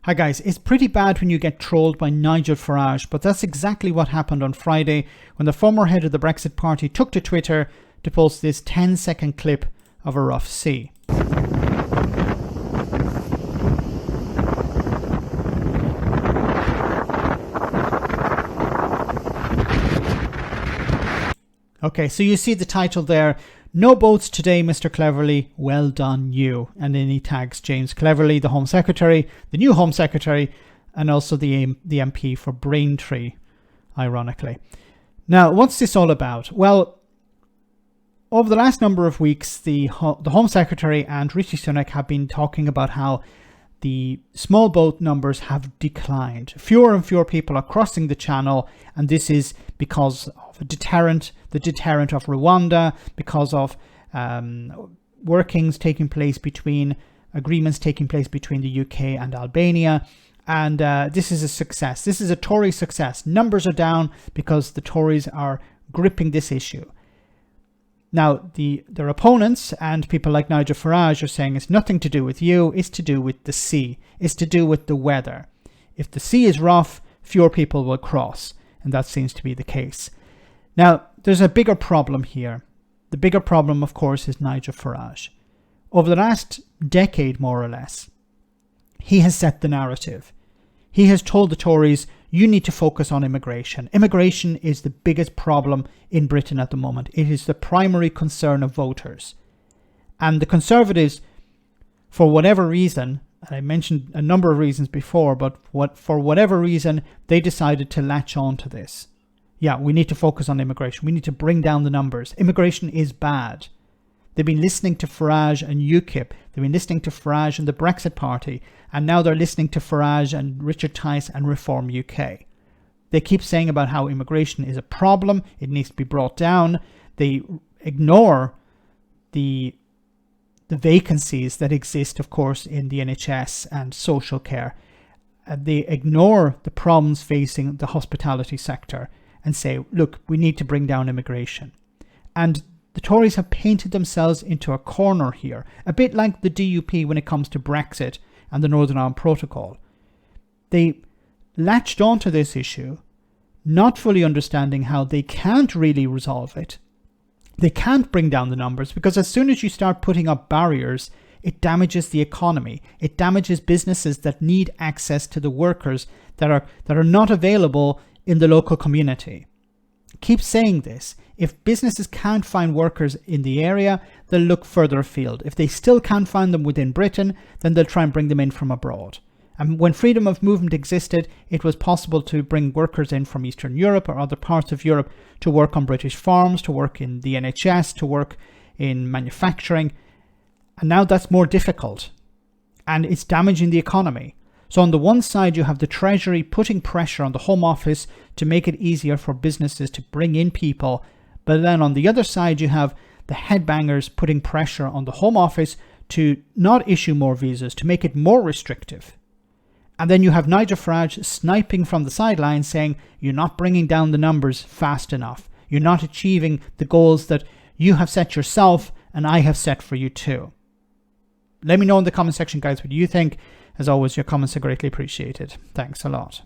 Hi guys, it's pretty bad when you get trolled by Nigel Farage, but that's exactly what happened on Friday when the former head of the Brexit Party took to Twitter to post this 10-second clip of a rough sea. Okay, so you see the title there, "No boats today, Mr. Cleverly, well done you." And then he tags James Cleverly, the Home Secretary, the new Home Secretary, and also the MP for Braintree, ironically. Now, what's this all about? Well, over the last number of weeks, the Home Secretary and Rishi Sunak have been talking about how the small boat numbers have declined. Fewer and fewer people are crossing the channel, and this is because of the deterrent of Rwanda, because of agreements taking place between the UK and Albania. And this is a success. This is a Tory success. Numbers are down because the Tories are gripping this issue. Now, their opponents and people like Nigel Farage are saying it's nothing to do with you, it's to do with the sea, it's to do with the weather. If the sea is rough, fewer people will cross, and that seems to be the case. Now, there's a bigger problem here. The bigger problem, of course, is Nigel Farage. Over the last decade, more or less, he has set the narrative. He has told the Tories, you need to focus on immigration. Immigration is the biggest problem in Britain at the moment. It is the primary concern of voters. And the Conservatives, for whatever reason, and I mentioned a number of reasons before, but for whatever reason, they decided to latch on to this. Yeah, we need to focus on immigration. We need to bring down the numbers. Immigration is bad. They've been listening to Farage and UKIP. They've been listening to Farage and the Brexit Party. And now they're listening to Farage and Richard Tice and Reform UK. They keep saying about how immigration is a problem. It needs to be brought down. They ignore the vacancies that exist, of course, in the NHS and social care. They ignore the problems facing the hospitality sector and say, look, we need to bring down immigration. And the Tories have painted themselves into a corner here, a bit like the DUP when it comes to Brexit and the Northern Ireland Protocol. They latched onto this issue, not fully understanding how they can't really resolve it. They can't bring down the numbers because as soon as you start putting up barriers, it damages the economy. It damages businesses that need access to the workers that are not available in the local community. Keep saying this. If businesses can't find workers in the area, they'll look further afield. If they still can't find them within Britain, then they'll try and bring them in from abroad. And when freedom of movement existed, it was possible to bring workers in from Eastern Europe or other parts of Europe to work on British farms, to work in the NHS, to work in manufacturing. And now that's more difficult. And it's damaging the economy. So on the one side, you have the Treasury putting pressure on the Home Office to make it easier for businesses to bring in people. But then on the other side, you have the headbangers putting pressure on the Home Office to not issue more visas, to make it more restrictive. And then you have Nigel Farage sniping from the sidelines saying, you're not bringing down the numbers fast enough. You're not achieving the goals that you have set yourself and I have set for you too. Let me know in the comment section, guys, what you think. As always, your comments are greatly appreciated. Thanks a lot.